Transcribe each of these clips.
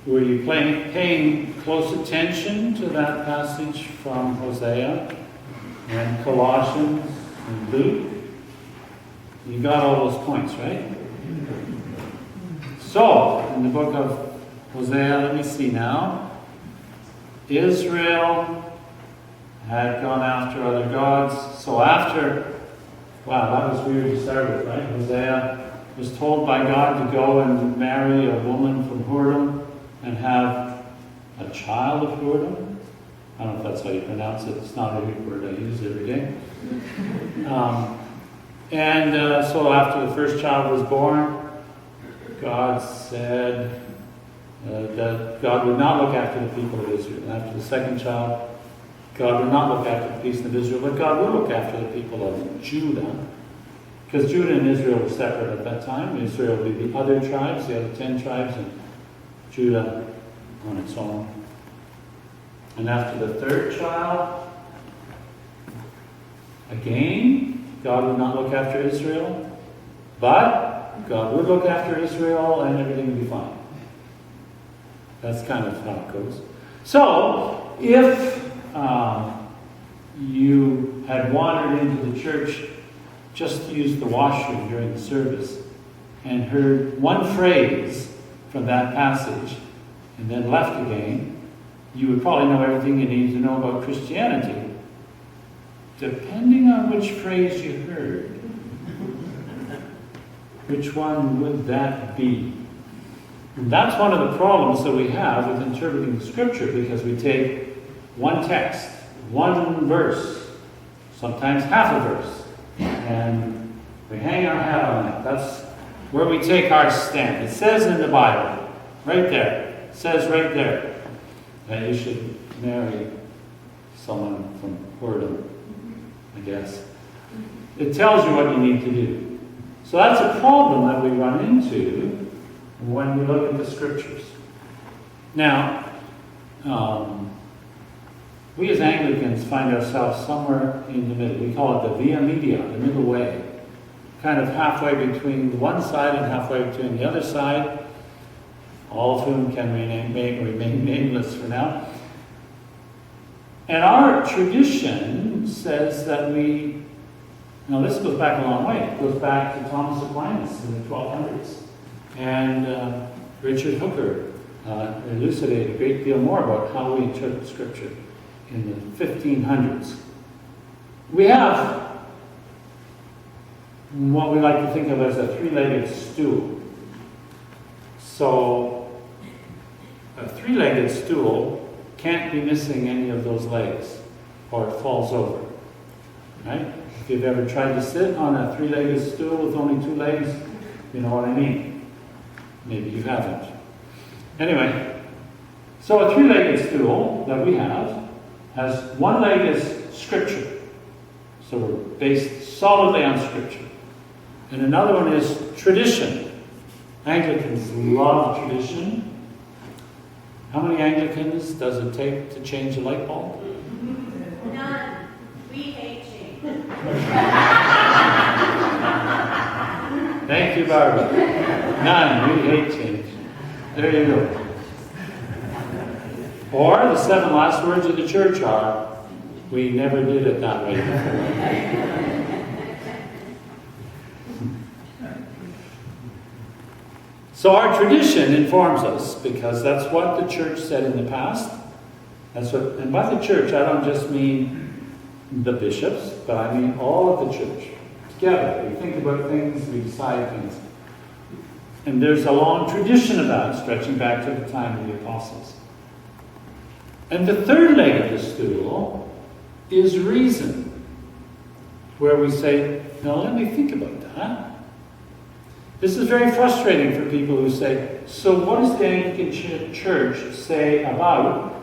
Were you paying close attention to that passage from Hosea and Colossians and Luke? You got all those points, right? So, in the book of Hosea, let me see now. Israel had gone after other gods. So after, wow, that was weird to start with, right? Hosea was told by God to go and marry a woman from Hurram and have a child of Hurram. I don't know if that's how you pronounce it. It's not a Greek word I use every day. So after the first child was born, God said that God would not look after the people of Israel. And after the second child, God would not look after the people of Israel, but God would look after the people of Judah. Because Judah and Israel were separate at that time. Israel would be the other tribes, the other 10 tribes, and Judah on its own. And after the third child, again, God would not look after Israel, but God would look after Israel and everything would be fine. That's kind of how it goes. So, if you had wandered into the church just to use the washroom during the service and heard one phrase from that passage and then left again, you would probably know everything you need to know about Christianity. Depending on which phrase you heard, which one would that be? And that's one of the problems that we have with interpreting the Scripture, because we take one text, one verse, sometimes half a verse, and we hang our hat on that. That's where we take our stand. It says in the Bible, right there, it says right there, that you should marry someone from Hurram, I guess. It tells you what you need to do. So that's a problem that we run into when we look at the Scriptures. Now, we as Anglicans find ourselves somewhere in the middle. We call it the via media, the middle way. Kind of halfway between one side and halfway between the other side, all of whom can remain nameless for now. And our tradition says that now this goes back a long way. It goes back to Thomas Aquinas in the 1200s. And Richard Hooker elucidated a great deal more about how we interpret Scripture in the 1500s. We have what we like to think of as a three-legged stool. So a three-legged stool can't be missing any of those legs or it falls over. Right? If you've ever tried to sit on a three-legged stool with only two legs, you know what I mean. Maybe you haven't. Anyway, so a three-legged stool that we have has one leg is Scripture. So we're based solidly on Scripture. And another one is tradition. Anglicans love tradition. How many Anglicans does it take to change a light bulb? None. We hate change. Thank you, Barbara. None. We hate change. There you go. Or the 7 last words of the church are, we never did it that way before. So our tradition informs us, because that's what the church said in the past. And by the church, I don't just mean the bishops, but I mean all of the church. Together, we think about things, we decide things. And there's a long tradition of that, stretching back to the time of the apostles. And the third leg of the stool is reason, where we say, now let me think about that. This is very frustrating for people who say, so what does the Anglican Church say about,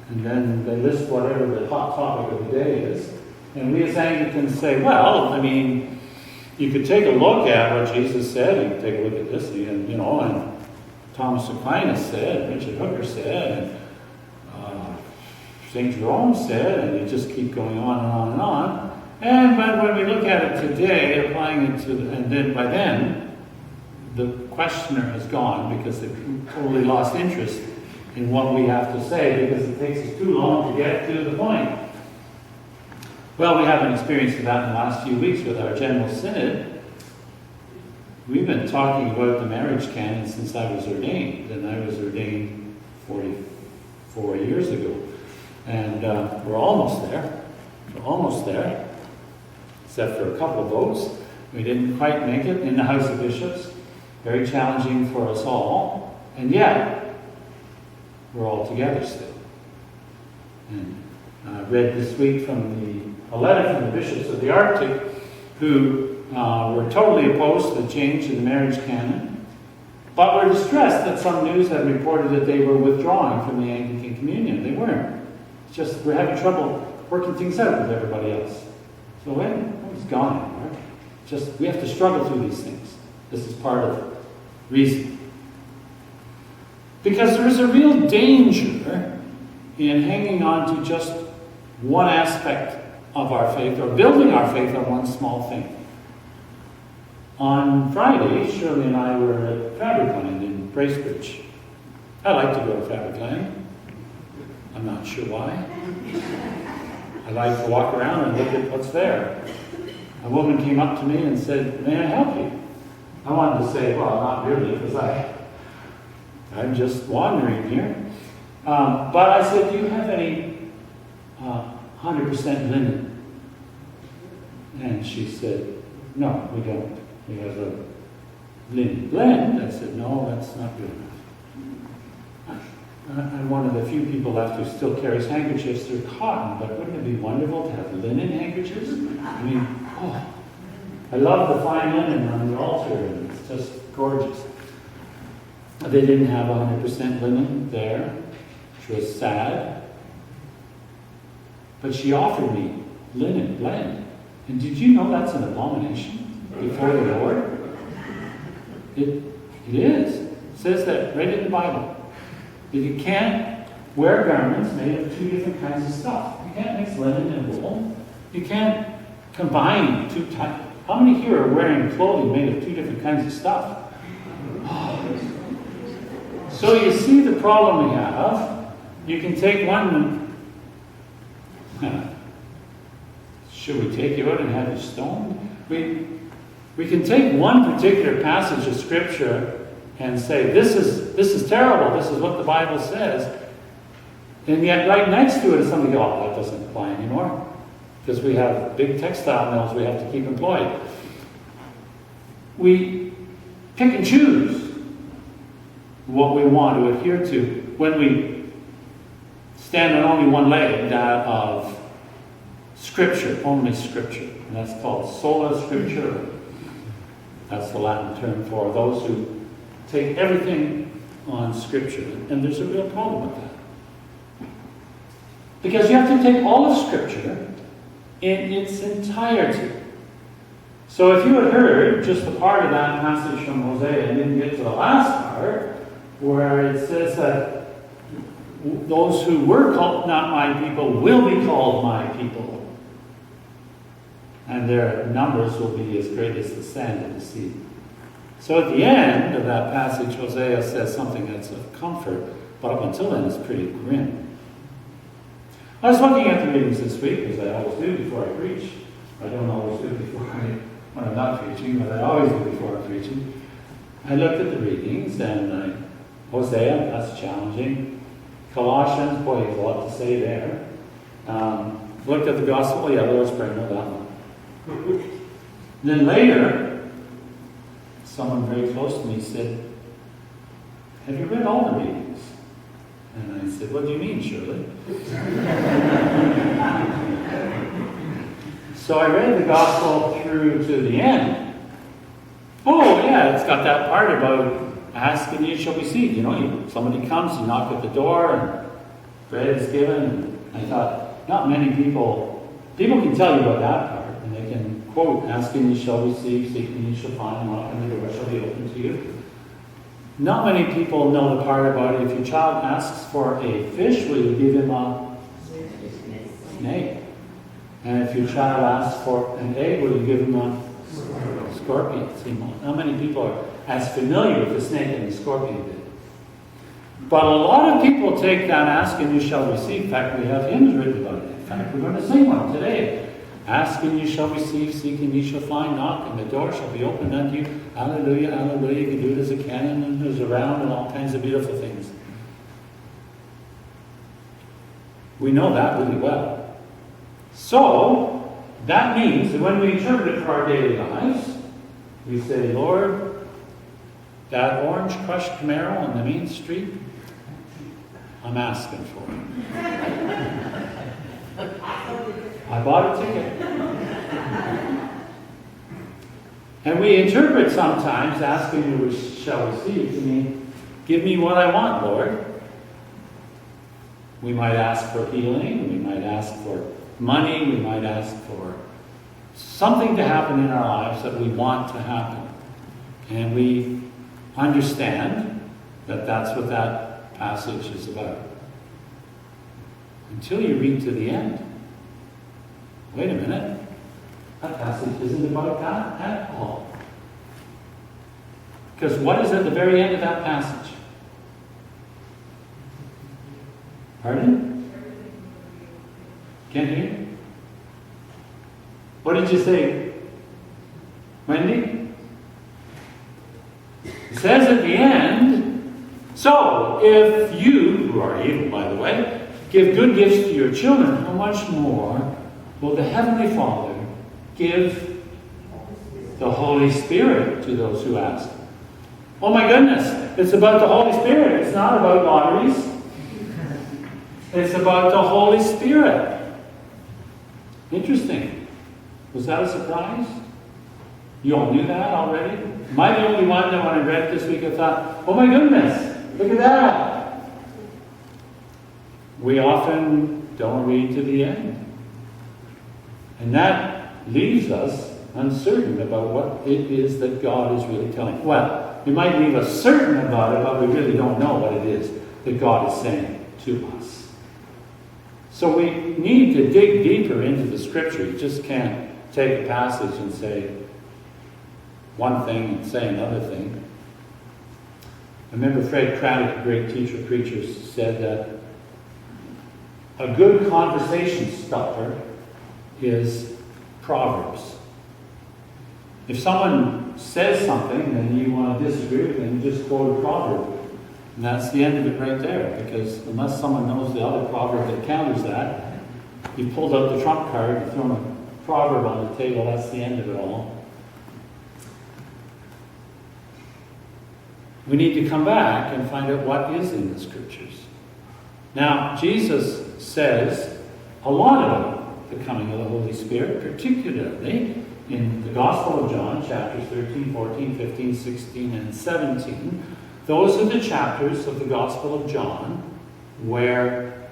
and then they list whatever the hot topic of the day is, and we as Anglicans say, well, I mean, you could take a look at what Jesus said, you could take a look at this, and Thomas Aquinas said, Richard Hooker said, and St. Jerome said, and you just keep going on and on and on. And but when we look at it today, applying it to, and then by then, the questioner has gone because they've totally lost interest in what we have to say because it takes us too long to get to the point. Well, we haven't experienced that in the last few weeks with our General Synod. We've been talking about the marriage canon since I was ordained, and I was ordained 44 years ago. And we're almost there. We're almost there, except for a couple of votes. We didn't quite make it in the House of Bishops. Very challenging for us all. And yet, we're all together still. And I read this week from a letter from the bishops of the Arctic who were totally opposed to the change in the marriage canon, but were distressed that some news had reported that they were withdrawing from the Anglican Communion. They weren't. It's just we're having trouble working things out with everybody else. So it's gone, right? Just we have to struggle through these things. This is part of the reason. Because there is a real danger in hanging on to just one aspect of our faith, or building our faith on one small thing. On Friday, Shirley and I were at Fabricland in Bracebridge. I like to go to Fabricland. I'm not sure why. I like to walk around and look at what's there. A woman came up to me and said, "May I help you?" I wanted to say, well, not really, because I'm just wandering here. But I said, "Do you have any 100% linen?" And she said, "No, we don't. We have a linen blend." I said, "No, that's not good enough." I'm one of the few people left who still carries handkerchiefs. They're cotton, but wouldn't it be wonderful to have linen handkerchiefs? I mean, I love the fine linen on the altar, and it's just gorgeous. They didn't have 100% linen there, which was sad. But she offered me linen blend. And did you know that's an abomination before the Lord? It is. It says that right in the Bible. That you can't wear garments made of two different kinds of stuff. You can't mix linen and wool. You can't combine two types. How many here are wearing clothing made of two different kinds of stuff? So you see the problem we have. You can take one. Should we take you out and have you stoned? We can take one particular passage of Scripture and say, this is terrible, this is what the Bible says. And yet right next to it is somebody, that doesn't apply anymore. Because we have big textile mills we have to keep employed. We pick and choose what we want to adhere to when we stand on only one leg, that of Scripture, only Scripture. And that's called sola Scriptura. That's the Latin term for those who take everything on Scripture. And there's a real problem with that. Because you have to take all of Scripture in its entirety. So if you had heard just a part of that passage from Hosea and didn't get to the last part, where it says that those who were called not my people will be called my people, and their numbers will be as great as the sand of the sea. So at the end of that passage, Hosea says something that's of comfort, but up until then it's pretty grim. I was looking at the readings this week, as I always do before I preach. I don't always do it when I'm not preaching, but I always do before I'm preaching. I looked at the readings, and Hosea, that's challenging. Colossians, boy, there's a lot to say there. Looked at the Gospel, the Lord's Prayer, no, that one. Then later, someone very close to me said, "Have you read all the readings?" And I said, "What do you mean, Shirley?" So I read the Gospel through to the end. Oh, yeah, it's got that part about ask and you shall receive. Somebody comes, you knock at the door, and bread is given. And I thought, not many people can tell you about that part. And they can quote, ask and you shall receive, seek and you shall find, knock and the door shall be open to you. Not many people know the part about if your child asks for a fish, will you give him a snake? And if your child asks for an egg, will you give him a scorpion? See, not many people are as familiar with the snake and the scorpion bit. But a lot of people take that ask and you shall receive. In fact, we have hymns written about it. In fact, we're going to sing one today. Ask and you shall receive, seek and you shall find, knock and the door shall be opened unto you. Hallelujah, hallelujah. You can do it as a canon and as a round and all kinds of beautiful things. We know that really well. So, that means that when we interpret it for our daily lives, we say, Lord, that orange crushed Camaro on the main street, I'm asking for it. I bought a ticket. And we interpret sometimes, asking you shall receive, to mean, give me what I want, Lord. We might ask for healing, we might ask for money, we might ask for something to happen in our lives that we want to happen. And we understand that that's what that passage is about. Until you read to the end. Wait a minute. That passage isn't about that at all. Because what is at the very end of that passage? Pardon? Can't hear you? What did you say? Wendy? It says at the end, so if you, who are evil by the way, give good gifts to your children, how much more will the Heavenly Father give the Holy Spirit to those who ask? Oh my goodness, it's about the Holy Spirit. It's not about lotteries. It's about the Holy Spirit. Interesting. Was that a surprise? You all knew that already? Am I the only one that when I read it this week I thought, oh my goodness, look at that. We often don't read to the end. And that leaves us uncertain about what it is that God is really telling. Well, it might leave us certain about it, but we really don't know what it is that God is saying to us. So we need to dig deeper into the Scripture. You just can't take a passage and say one thing and say another thing. I remember Fred Craddock, a great teacher, preacher, said that a good conversation starter is Proverbs. If someone says something and you want to disagree with them, you just quote a proverb. And that's the end of it right there, because unless someone knows the other proverb that counters that, you pulled out the trump card and thrown a proverb on the table, that's the end of it all. We need to come back and find out what is in the Scriptures. Now, Jesus says a lot about the coming of the Holy Spirit, particularly in the Gospel of John, chapters 13, 14, 15, 16, and 17. Those are the chapters of the Gospel of John where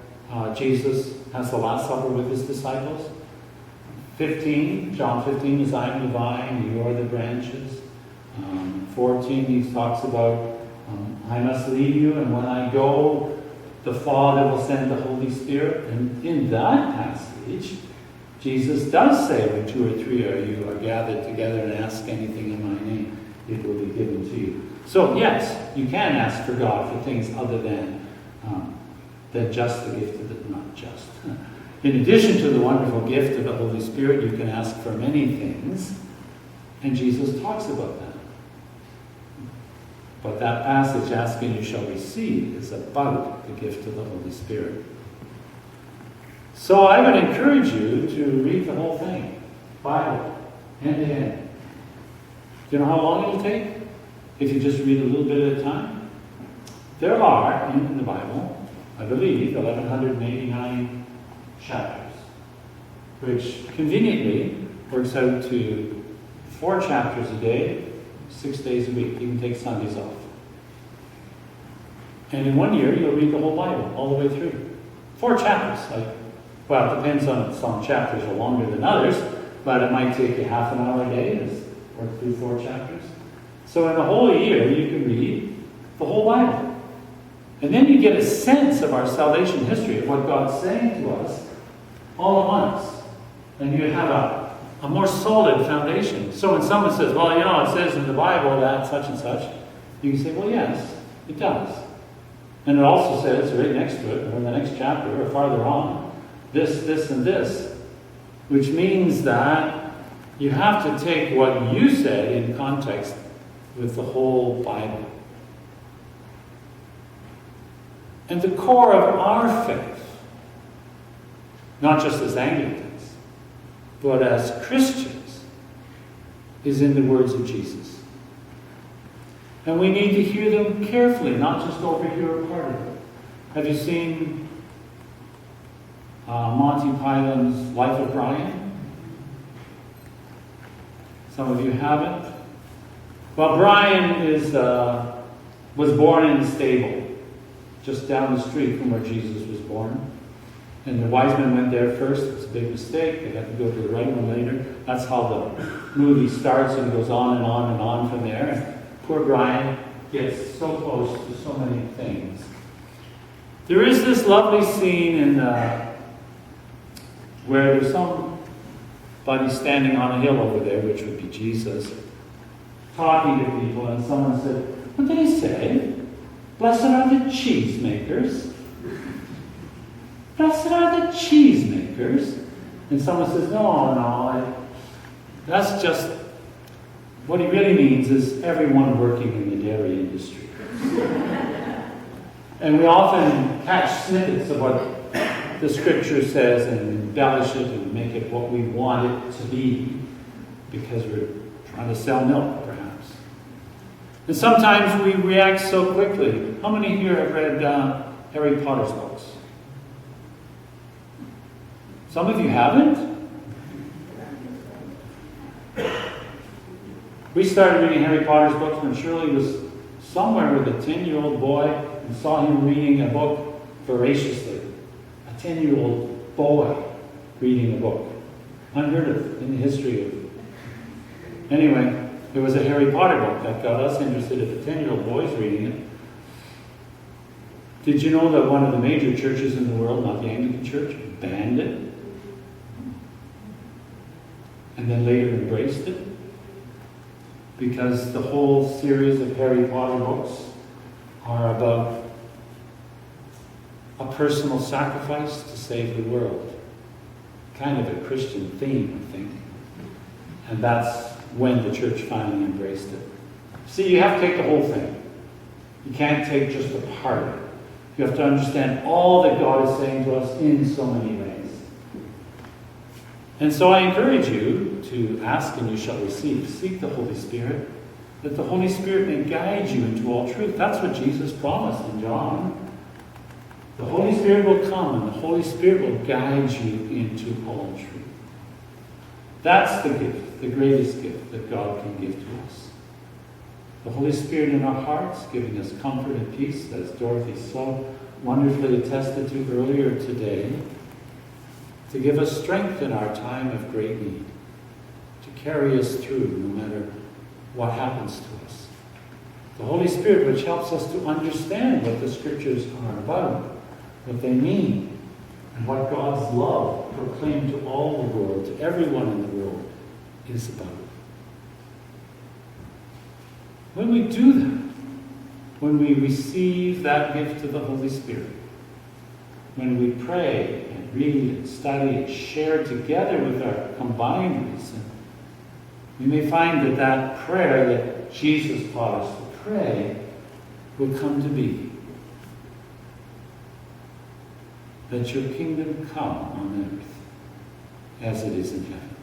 Jesus has the Last Supper with his disciples. 15, John 15 is I am the vine, you are the branches. 14, he talks about I must leave you, and when I go, the Father will send the Holy Spirit. And in that passage, Jesus does say, when 2 or 3 of you are gathered together and ask anything in my name, it will be given to you. So yes, you can ask for God for things other than just the gift of the, not just. In addition to the wonderful gift of the Holy Spirit, you can ask for many things, and Jesus talks about that. But that passage, ask and you shall receive, is about the gift of the Holy Spirit. So I would encourage you to read the whole thing, Bible, end to end. Do you know how long it'll take? If you just read a little bit at a time? There are, in the Bible, I believe, 1,189 chapters, which conveniently works out to 4 chapters a day, 6 days a week. You can take Sundays off. And in 1 year, you'll read the whole Bible, all the way through. 4 chapters. Well, it depends on some chapters are longer than others, but it might take you half an hour a day to work through 4 chapters. So in a whole year, you can read the whole Bible. And then you get a sense of our salvation history, of what God's saying to us, all at once. And you have a more solid foundation. So when someone says, well, it says in the Bible that such and such, you can say, well, yes, it does. And it also says, right next to it, or in the next chapter, or farther on, this, and this. Which means that you have to take what you said in context with the whole Bible. And the core of our faith, not just as Anglicans, but as Christians, is in the words of Jesus. And we need to hear them carefully, not just overhear a part of it. Have you seen Monty Python's Life of Brian? Some of you haven't. Well, Brian was born in a stable just down the street from where Jesus was born. And the wise men went there first. It was a big mistake. They had to go to the right one later. That's how the movie starts and goes on and on and on from there. And poor Brian gets so close to so many things. There is this lovely scene where there's somebody standing on a hill over there, which would be Jesus, talking to people, and someone said, "What did he say? Blessed are the cheesemakers. Blessed are the cheesemakers." And someone says, no, that's just, what he really means is everyone working in the dairy industry. And we often catch snippets of what the scripture says and embellish it and make it what we want it to be because we're trying to sell milk, perhaps. And sometimes we react so quickly. How many here have read Harry Potter's books? Some of you haven't? We started reading Harry Potter's books when Shirley was somewhere with a 10-year-old boy and saw him reading a book voraciously. A 10-year-old boy reading a book. Unheard of in the history of... Anyway, it was a Harry Potter book that got us interested. If a 10-year-old boy's reading it. Did you know that one of the major churches in the world, not the Anglican Church, banned it? And then later embraced it? Because the whole series of Harry Potter books are about a personal sacrifice to save the world. Kind of a Christian theme, I think. And that's when the church finally embraced it. See, you have to take the whole thing. You can't take just a part of it. You have to understand all that God is saying to us in so many ways. And so I encourage you to ask and you shall receive. Seek the Holy Spirit, that the Holy Spirit may guide you into all truth. That's what Jesus promised in John. The Holy Spirit will come and the Holy Spirit will guide you into all truth. That's the gift, the greatest gift that God can give to us. The Holy Spirit in our hearts, giving us comfort and peace, as Dorothy so wonderfully attested to earlier today, to give us strength in our time of great need, to carry us through no matter what happens to us. The Holy Spirit, which helps us to understand what the Scriptures are about, what they mean, and what God's love proclaimed to all the world, to everyone in the world, is about. When we do that, when we receive that gift of the Holy Spirit, when we pray and read and study and share together with our combined reason, we may find that that prayer that Jesus taught us to pray will come to be. That your kingdom come on earth as it is in heaven.